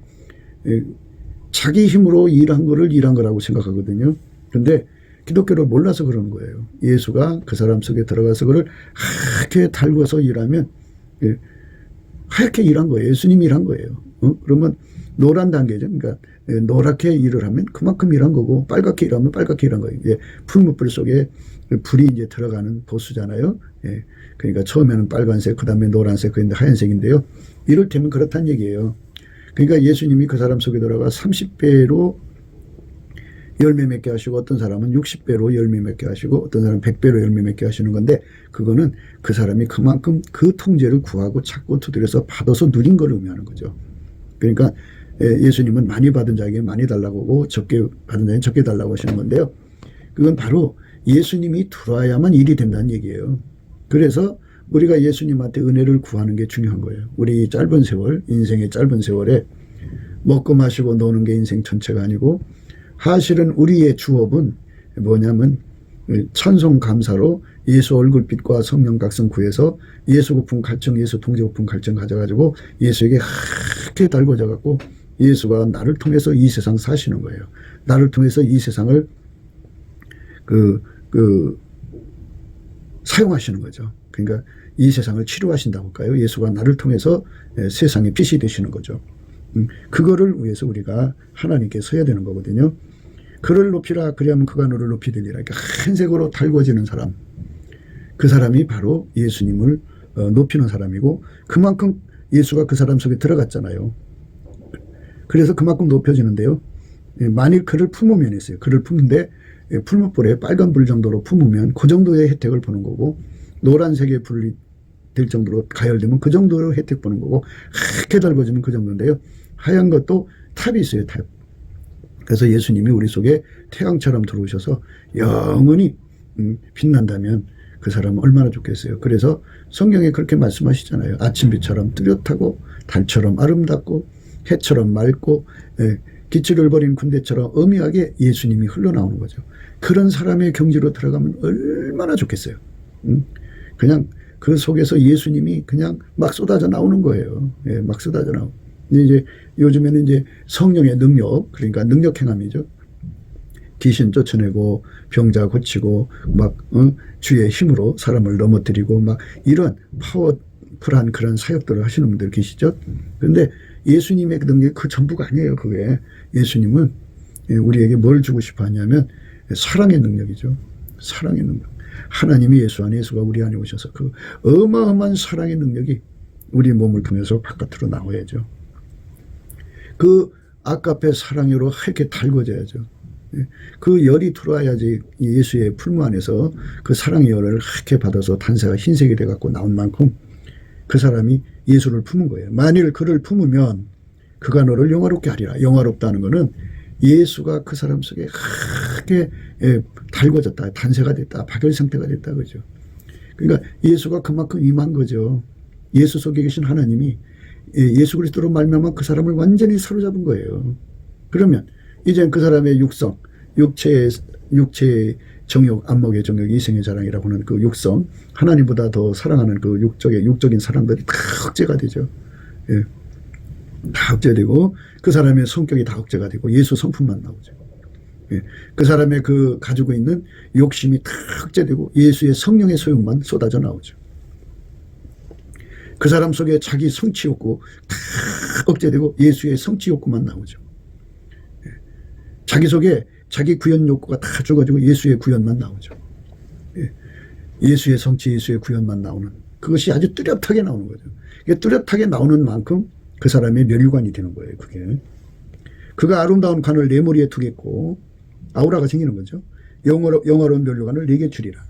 자기 힘으로 일한 거를 일한 거라고 생각하거든요. 그런데 기독교를 몰라서 그러는 거예요. 예수가 그 사람 속에 들어가서 그를 하얗게 달궈서 일하면 하얗게 일한 거예요. 예수님이 일한 거예요. 그러면 노란 단계죠. 그러니까 노랗게 일을 하면 그만큼 일한 거고 빨갛게 일하면 빨갛게 일한 거예요. 풀무불 속에 불이 이제 들어가는 보수잖아요. 그러니까 처음에는 빨간색, 그 다음에 노란색, 그런데 하얀색인데요. 이를테면 그렇다는 얘기예요. 그러니까 예수님이 그 사람 속에 들어가 30배로 열매 맺게 하시고 어떤 사람은 60배로 열매 맺게 하시고 어떤 사람은 100배로 열매 맺게 하시는 건데 그거는 그 사람이 그만큼 그 통제를 구하고 찾고 두드려서 받아서 누린 걸 의미하는 거죠. 그러니까 예수님은 많이 받은 자에게 많이 달라고 하고 적게 받은 자에게 적게 달라고 하시는 건데요. 그건 바로 예수님이 들어와야만 일이 된다는 얘기예요. 그래서 우리가 예수님한테 은혜를 구하는 게 중요한 거예요. 우리 짧은 세월, 인생의 짧은 세월에 먹고 마시고 노는 게 인생 전체가 아니고 사실은 우리의 주업은 뭐냐면 찬송 감사로 예수 얼굴빛과 성령 각성 구해서 예수 고품 갈증, 예수 통제 고품 갈증 가져가지고 예수에게 하얗게 달궈져 갖고 예수가 나를 통해서 이 세상 사시는 거예요. 나를 통해서 이 세상을 사용하시는 거죠. 그러니까 이 세상을 치료하신다고 할까요? 예수가 나를 통해서 세상의 빛이 되시는 거죠. 그거를 위해서 우리가 하나님께 서야 되는 거거든요. 그를 높이라 그리하면 그가 너를 높이 되리라. 그러니까 흰색으로 달궈지는 사람. 그 사람이 바로 예수님을 높이는 사람이고 그만큼 예수가 그 사람 속에 들어갔잖아요. 그래서 그만큼 높여지는데요. 만일 그를 품으면 있어요. 그를 품는데 풀무불에 빨간 불 정도로 품으면 그 정도의 혜택을 보는 거고 노란색의 불이 될 정도로 가열되면 그 정도로 혜택 보는 거고 하얗게 달궈지면 그 정도인데요. 하얀 것도 탑이 있어요. 탑. 그래서 예수님이 우리 속에 태양처럼 들어오셔서 영원히 빛난다면 그 사람은 얼마나 좋겠어요. 그래서 성경에 그렇게 말씀하시잖아요. 아침빛처럼 뚜렷하고 달처럼 아름답고 해처럼 맑고 기치를 버린 군대처럼 엄미하게 예수님이 흘러나오는 거죠. 그런 사람의 경지로 들어가면 얼마나 좋겠어요. 그냥 그 속에서 예수님이 그냥 막 쏟아져 나오는 거예요. 막 쏟아져 나오고. 이제 요즘에는 이제 성령의 능력, 그러니까 능력 행함이죠. 귀신 쫓아내고 병자 고치고 막 주의 힘으로 사람을 넘어뜨리고 막 이런 파워풀한 그런 사역들을 하시는 분들 계시죠. 그런데 예수님의 그 능력이 그 전부가 아니에요. 그게 예수님은 우리에게 뭘 주고 싶어 하냐면 사랑의 능력이죠. 사랑의 능력. 하나님이 예수 안에, 예수가 우리 안에 오셔서 그 어마어마한 사랑의 능력이 우리 몸을 통해서 바깥으로 나와야죠. 그 아까페 사랑으로 이렇게 달궈져야죠. 그 열이 들어와야지 예수의 풀무 안에서 그 사랑의 열을 이렇게 받아서 단새가 흰색이 돼갖고 나온 만큼 그 사람이 예수를 품은 거예요. 만일 그를 품으면 그가 너를 영화롭게 하리라. 영화롭다는 거는 예수가 그 사람 속에 크게 달궈졌다. 단새가 됐다. 박열 상태가 됐다. 그죠. 그러니까 예수가 그만큼 임한 거죠. 예수 속에 계신 하나님이 예수 그리스도로 말미암아 그 사람을 완전히 사로잡은 거예요. 그러면 이제 그 사람의 육성, 육체의 정욕, 안목의 정욕, 이생의 자랑이라고 하는 그 육성, 하나님보다 더 사랑하는 그 육적인 사랑들이 다 억제가 되죠. 예. 다 억제되고 그 사람의 성격이 다 억제가 되고 예수 성품만 나오죠. 예. 그 사람의 그 가지고 있는 욕심이 다 억제되고 예수의 성령의 소용만 쏟아져 나오죠. 그 사람 속에 자기 성취 욕구 다 억제되고 예수의 성취 욕구만 나오죠. 예. 자기 속에 자기 구현 욕구가 다 죽어지고 예수의 구현만 나오죠. 예. 예수의 성취, 예수의 구현만 나오는 그것이 아주 뚜렷하게 나오는 거죠. 이게 뚜렷하게 나오는 만큼 그 사람의 멸류관이 되는 거예요. 그게. 그가 아름다운 관을 네 머리에 두겠고 아우라가 생기는 거죠. 영화로운 멸류관을 4개 주리라.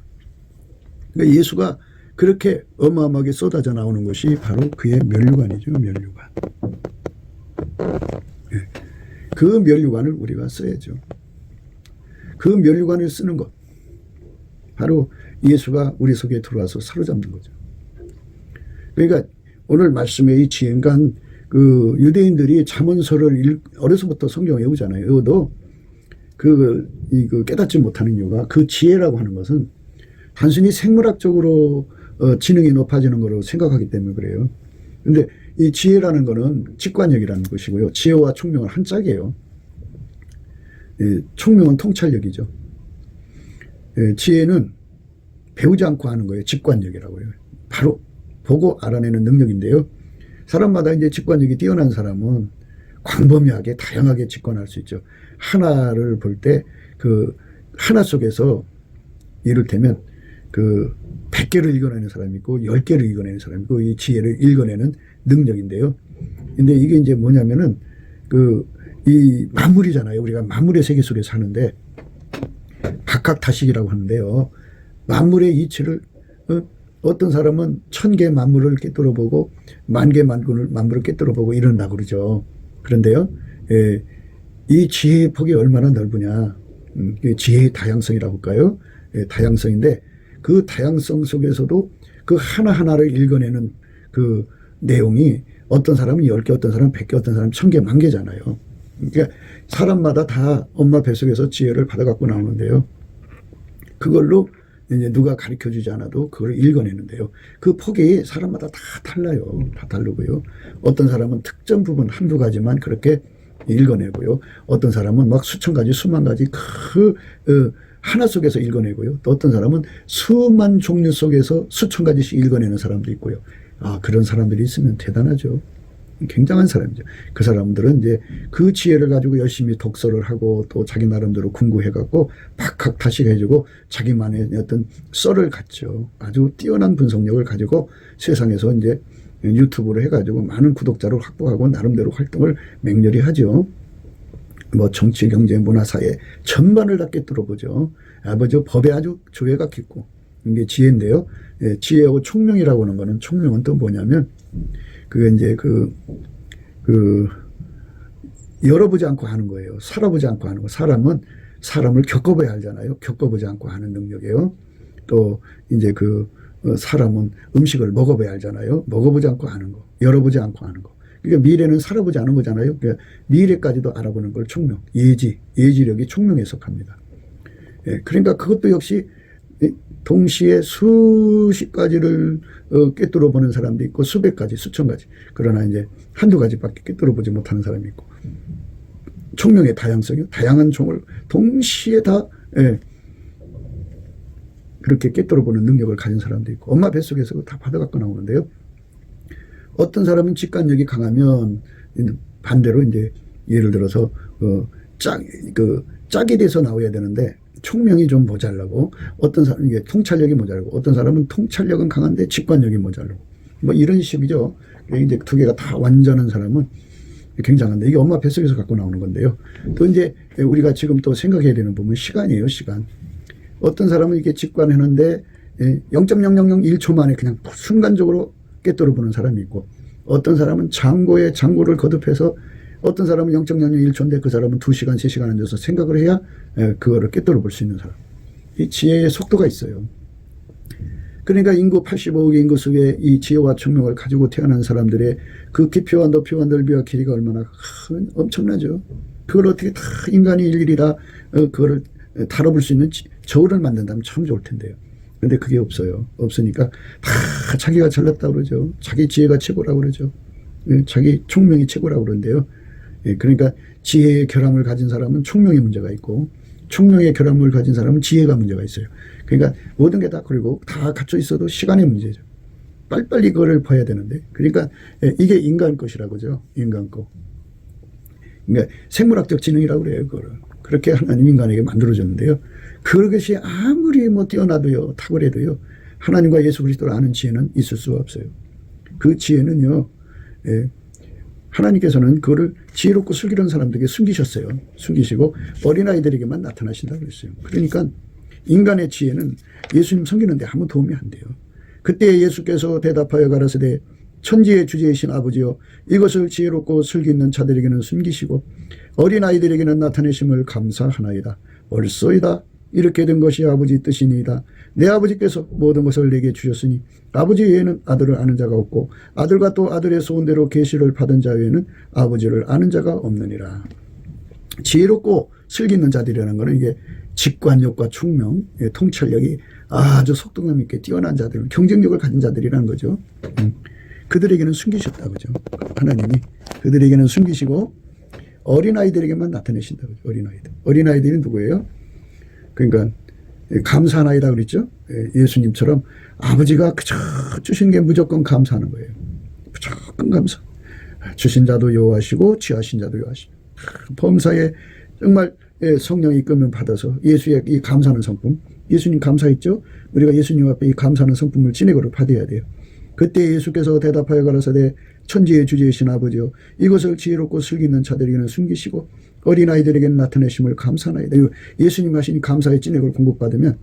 그러니까 예수가 그렇게 어마어마하게 쏟아져 나오는 것이 바로 그의 멸류관이죠. 멸류관. 예. 그 멸류관을 우리가 써야죠. 그 멸류관을 쓰는 것. 바로 예수가 우리 속에 들어와서 사로잡는 거죠. 그러니까 오늘 말씀의 이 지혜가 그 유대인들이 잠언서를 어려서부터 성경 외우잖아요. 외워도 그 깨닫지 못하는 이유가 그 지혜라고 하는 것은 단순히 생물학적으로 지능이 높아지는 거로 생각하기 때문에 그래요. 근데 이 지혜라는 거는 직관력이라는 것이고요. 지혜와 총명은 한 짝이에요. 예, 총명은 통찰력이죠. 예, 지혜는 배우지 않고 하는 거예요. 직관력이라고 해요. 바로 보고 알아내는 능력인데요. 사람마다 이제 직관력이 뛰어난 사람은 광범위하게 다양하게 직관할 수 있죠. 하나를 볼 때 그 하나 속에서 이를테면 그 100개를 읽어내는 사람이 있고 10개를 읽어내는 사람이 있고 이 지혜를 읽어내는 능력인데요. 근데 이게 이제 뭐냐면은 이 만물이잖아요. 우리가 만물의 세계 속에 사는데 각각다식이라고 하는데요. 만물의 이치를 어떤 사람은 1000개 만물을 꿰뚫어보고 10,000개 만물을 꿰뚫어보고 이런다고 그러죠. 그런데요. 이 지혜의 폭이 얼마나 넓으냐. 지혜의 다양성이라고 할까요? 다양성인데 그 다양성 속에서도 그 하나하나를 읽어내는 그 내용이 어떤 사람은 10개, 어떤 사람은 100개, 어떤 사람은 1000개, 10,000개잖아요. 그러니까 사람마다 다 엄마 뱃속에서 지혜를 받아갖고 나오는데요. 그걸로 이제 누가 가르쳐 주지 않아도 그걸 읽어내는데요. 그 폭이 사람마다 다 달라요. 다 다르고요. 어떤 사람은 특정 부분 한두 가지만 그렇게 읽어내고요. 어떤 사람은 막 수천 가지, 수만 가지 하나 속에서 읽어내고요. 또 어떤 사람은 수만 종류 속에서 수천 가지씩 읽어내는 사람도 있고요. 아, 그런 사람들이 있으면 대단하죠. 굉장한 사람이죠. 그 사람들은 이제 그 지혜를 가지고 열심히 독서를 하고 또 자기 나름대로 공부해갖고 박학다식해주고 자기만의 어떤 썰을 갖죠. 아주 뛰어난 분석력을 가지고 세상에서 이제 유튜브를 해가지고 많은 구독자를 확보하고 나름대로 활동을 맹렬히 하죠. 뭐 정치, 경제, 문화, 사회 전반을 다 꿰뚫어보죠. 아버지 법에 아주 조예가 깊고 이게 지혜인데요. 예, 지혜하고 총명이라고 하는 거는 총명은 또 뭐냐면 그게 이제 열어보지 않고 하는 거예요. 살아보지 않고 하는 거. 사람은 사람을 겪어봐야 알잖아요. 겪어보지 않고 하는 능력이에요. 또 이제 사람은 음식을 먹어봐야 알잖아요. 먹어보지 않고 하는 거. 열어보지 않고 하는 거. 그러니까 미래는 살아보지 않은 거잖아요. 그러니까 미래까지도 알아보는 걸 총명. 예지력이 총명에 속합니다. 예, 그러니까 그것도 역시 동시에 수십 가지를 꿰뚫어 보는 사람도 있고 수백 가지, 수천 가지. 그러나 이제 한두 가지밖에 꿰뚫어 보지 못하는 사람이 있고. 총명의 다양성이요. 다양한 총을 동시에 다 그렇게 꿰뚫어 보는 능력을 가진 사람도 있고 엄마 뱃속에서 다 받아갖고 나오는데요. 어떤 사람은 직관력이 강하면 반대로 이제 예를 들어서 짝이 돼서 나와야 되는데 총명이 좀 모자라고 어떤 사람은 이게 통찰력이 모자라고 어떤 사람은 통찰력은 강한데 직관력이 모자라고 뭐 이런 식이죠. 이제 두 개가 다 완전한 사람은 굉장한데 이게 엄마 뱃속에서 갖고 나오는 건데요. 또 이제 우리가 지금 또 생각해야 되는 부분은 시간이에요. 시간. 어떤 사람은 이게 직관하는데 0.0001초 만에 그냥 순간적으로 꿰뚫어 보는 사람이 있고 어떤 사람은 장고를 거듭해서 어떤 사람은 0.01초인데 그 사람은 2시간, 3시간 앉아서 생각을 해야 그거를 꿰뚫어 볼 수 있는 사람. 이 지혜의 속도가 있어요. 그러니까 인구 85억의 인구 속에 이 지혜와 총명을 가지고 태어난 사람들의 그 깊이와 높이와 넓이와 길이가 얼마나 엄청나죠. 그걸 어떻게 다 인간이 일일이 다 그거를 다뤄볼 수 있는 저울을 만든다면 참 좋을 텐데요. 근데 그게 없어요. 없으니까 다 자기가 잘났다고 그러죠. 자기 지혜가 최고라고 그러죠. 자기 총명이 최고라고 그러는데요. 그러니까 지혜의 결함을 가진 사람은 총명의 문제가 있고 총명의 결함을 가진 사람은 지혜가 문제가 있어요. 그러니까 모든 게 다 그리고 다 갖춰 있어도 시간의 문제죠. 빨리빨리 그거를 봐야 되는데 그러니까 이게 인간 것이라고 하죠. 인간 거. 그러니까 생물학적 지능이라고 그래요. 그거를. 그렇게 하나님 인간에게 만들어졌는데요. 그것이 아무리 뭐 뛰어나도요, 탁월해도요, 하나님과 예수 그리스도를 아는 지혜는 있을 수가 없어요. 그 지혜는요, 하나님께서는 그거를 지혜롭고 슬기로운 사람들에게 숨기셨어요. 숨기시고 어린아이들에게만 나타나신다고 그랬어요. 그러니까 인간의 지혜는 예수님 섬기는데 아무 도움이 안 돼요. 그때 예수께서 대답하여 가라사대 천지의 주제이신 아버지여 이것을 지혜롭고 슬기 있는 자들에게는 숨기시고 어린아이들에게는 나타내심을 감사하나이다. 옳소이다. 이렇게 된 것이 아버지 뜻이니이다. 내 아버지께서 모든 것을 내게 주셨으니 아버지 외에는 아들을 아는 자가 없고 아들과 또 아들의 소원대로 계시를 받은 자 외에는 아버지를 아는 자가 없느니라. 지혜롭고 슬기 있는 자들이라는 것은 이게 직관력과 총명, 통찰력이 아주 속도감 있게 뛰어난 자들, 경쟁력을 가진 자들이라는 거죠. 그들에게는 숨기셨다 그죠. 하나님이 그들에게는 숨기시고 어린아이들에게만 나타내신다 그죠. 어린아이들이 누구예요? 그러니까 감사하나이다 그랬죠. 예수님처럼 아버지가 그저 주신 게 무조건 감사하는 거예요. 무조건 감사. 주신 자도 여호와시고 취하신 자도 여호와시고 범사에 정말 성령의 이끌면 받아서 예수의 이 감사하는 성품, 예수님 감사했죠. 우리가 예수님 앞에 이 감사하는 성품을 진액으로 받아야 돼요. 그때 예수께서 대답하여 가라사대 천지의 주제이신 아버지여 이것을 지혜롭고 슬기 있는 자들에게는 숨기시고 어린아이들에게는 나타내심을 감사하나이다. 예수님 하신 감사의 진액을 공급받으면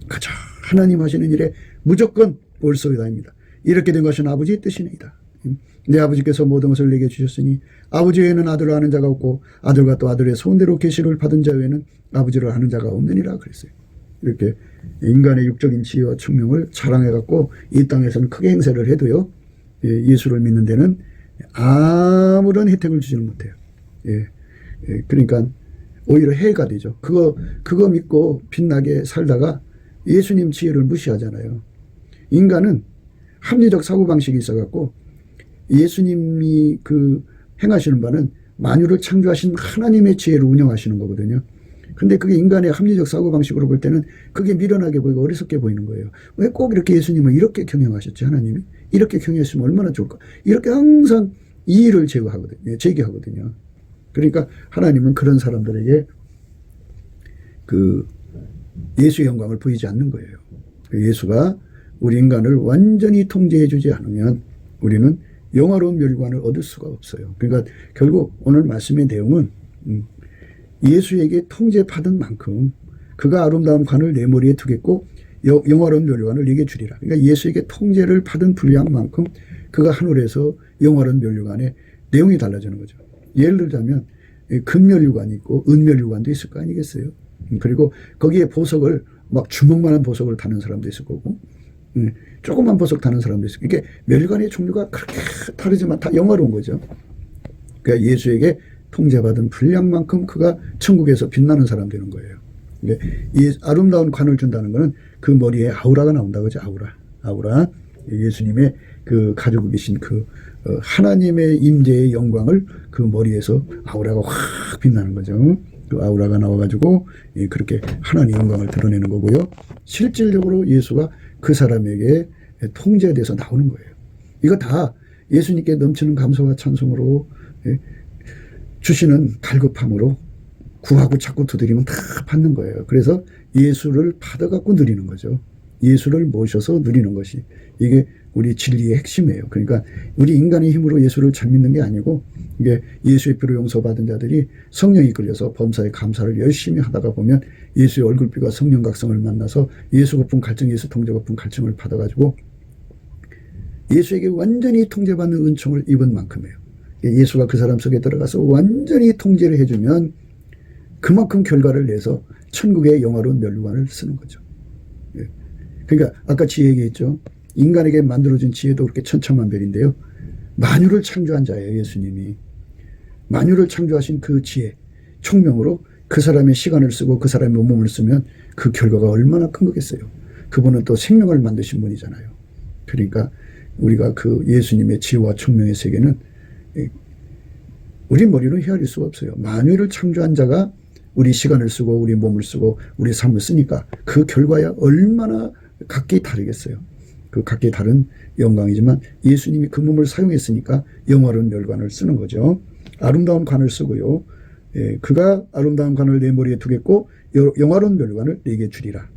가장 하나님 하시는 일에 무조건 옳소이다입니다. 이렇게 된 것은 아버지의 뜻이니이다. 내 아버지께서 모든 것을 내게 주셨으니 아버지 외에는 아들을 아는 자가 없고 아들과 또 아들의 소원대로 계시를 받은 자 외에는 아버지를 아는 자가 없느니라 그랬어요. 이렇게 인간의 육적인 지혜와 총명을 자랑해갖고 이 땅에서는 크게 행세를 해도요, 예수를 믿는 데는 아무런 혜택을 주지는 못해요. 그러니까 오히려 해가 되죠. 그거 믿고 빛나게 살다가 예수님 지혜를 무시하잖아요. 인간은 합리적 사고방식이 있어갖고 예수님이 그 행하시는 바는 만유를 창조하신 하나님의 지혜를 운영하시는 거거든요. 근데 그게 인간의 합리적 사고방식으로 볼 때는 그게 미련하게 보이고 어리석게 보이는 거예요. 왜 꼭 이렇게 예수님을 이렇게 경영하셨지, 하나님이? 이렇게 경영했으면 얼마나 좋을까? 이렇게 항상 이의를 제기하거든요. 그러니까 하나님은 그런 사람들에게 그 예수의 영광을 보이지 않는 거예요. 예수가 우리 인간을 완전히 통제해 주지 않으면 우리는 영화로운 멸관을 얻을 수가 없어요. 그러니까 결국 오늘 말씀의 내용은 예수에게 통제받은 만큼 그가 아름다운 관을 내 머리에 두겠고 영화로운 멸관을 내게 주리라. 그러니까 예수에게 통제를 받은 분량만큼 그가 하늘에서 영화로운 멸관의 내용이 달라지는 거죠. 예를 들자면 금멸류관이 있고 은멸류관도 있을 거 아니겠어요. 그리고 거기에 보석을 막 주먹만한 보석을 다는 사람도 있을 거고 조그만 보석 다는 사람도 있어요. 이게 멸관의 종류가 그렇게 다르지만 다 영화로운 거죠. 그러니까 예수에게 통제받은 분량만큼 그가 천국에서 빛나는 사람 되는 거예요. 이 아름다운 관을 준다는 것은 그 머리에 아우라가 나온다 그죠. 아우라. 예수님의 그 가지고 계신 그 하나님의 임재의 영광을 그 머리에서 아우라가 확 빛나는 거죠. 그 아우라가 나와가지고 그렇게 하나님의 영광을 드러내는 거고요. 실질적으로 예수가 그 사람에게 통제돼서 나오는 거예요. 이거 다 예수님께 넘치는 감사와 찬송으로 주시는 갈급함으로 구하고 자꾸 두드리면 다 받는 거예요. 그래서 예수를 받아갖고 누리는 거죠. 예수를 모셔서 누리는 것이 이게 우리 진리의 핵심이에요. 그러니까 우리 인간의 힘으로 예수를 잘 믿는 게 아니고 이게 예수의 피로 용서받은 자들이 성령이 이끌려서 범사에 감사를 열심히 하다가 보면 예수의 얼굴빛과 성령 각성을 만나서 예수 거품 갈증, 예수 통제 거품 갈증을 받아가지고 예수에게 완전히 통제받는 은총을 입은 만큼이에요. 예수가 그 사람 속에 들어가서 완전히 통제를 해주면 그만큼 결과를 내서 천국의 영화로운 멸류관을 쓰는 거죠. 그러니까 아까 지혜 얘기했죠. 인간에게 만들어진 지혜도 그렇게 천차만별인데요. 만유를 창조한 자예요. 예수님이. 만유를 창조하신 그 지혜, 총명으로 그 사람의 시간을 쓰고 그 사람의 몸을 쓰면 그 결과가 얼마나 큰 거겠어요. 그분은 또 생명을 만드신 분이잖아요. 그러니까 우리가 그 예수님의 지혜와 총명의 세계는 우리 머리로 헤아릴 수가 없어요. 만유를 창조한 자가 우리 시간을 쓰고 우리 몸을 쓰고 우리 삶을 쓰니까 그 결과야 얼마나 각기 다르겠어요. 그 각기 다른 영광이지만 예수님이 그 몸을 사용했으니까 영화로운 멸관을 쓰는 거죠. 아름다운 관을 쓰고요. 그가 아름다운 관을 내 머리에 두겠고 영화로운 멸관을 내게 주리라.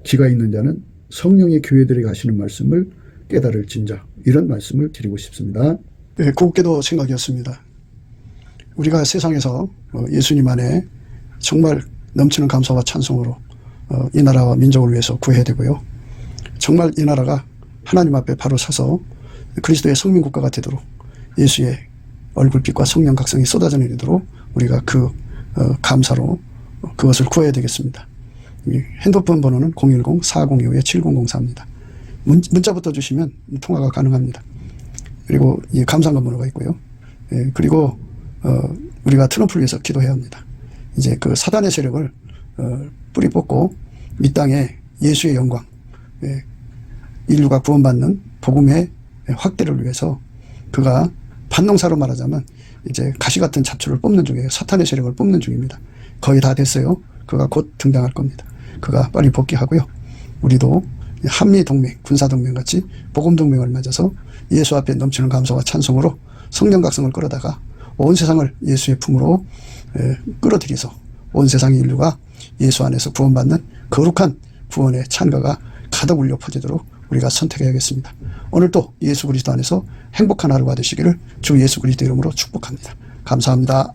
기가 있는 자는 성령의 교회들에 가시는 말씀을 깨달을진자, 이런 말씀을 드리고 싶습니다. 네, 곱게도 생각이었습니다. 우리가 세상에서 예수님 안에 정말 넘치는 감사와 찬송으로 이 나라와 민족을 위해서 구해야 되고요. 정말 이 나라가 하나님 앞에 바로 서서 그리스도의 성민국가가 되도록 예수의 얼굴빛과 성령 각성이 쏟아져 내리도록 우리가 그 감사로 그것을 구해야 되겠습니다. 핸드폰 번호는 010-4025-7004입니다. 문자부터 주시면 통화가 가능합니다. 그리고 이 감사한 번호가 있고요. 그리고 우리가 트럼프를 위해서 기도해야 합니다. 이제 그 사단의 세력을 뿌리 뽑고 이 땅에 예수의 영광, 인류가 구원받는 복음의 확대를 위해서 그가 반농사로 말하자면 이제 가시 같은 잡초를 뽑는 중이에요. 사탄의 세력을 뽑는 중입니다. 거의 다 됐어요. 그가 곧 등장할 겁니다. 그가 빨리 복귀하고요. 우리도 한미동맹, 군사동맹 같이 복음동맹을 맺어서 예수 앞에 넘치는 감사와 찬송으로 성령 각성을 끌어다가 온 세상을 예수의 품으로 끌어들여서 온 세상의 인류가 예수 안에서 구원받는 거룩한 구원의 찬가가 가득 울려 퍼지도록 우리가 선택해야겠습니다. 오늘도 예수 그리스도 안에서 행복한 하루가 되시기를 주 예수 그리스도 이름으로 축복합니다. 감사합니다.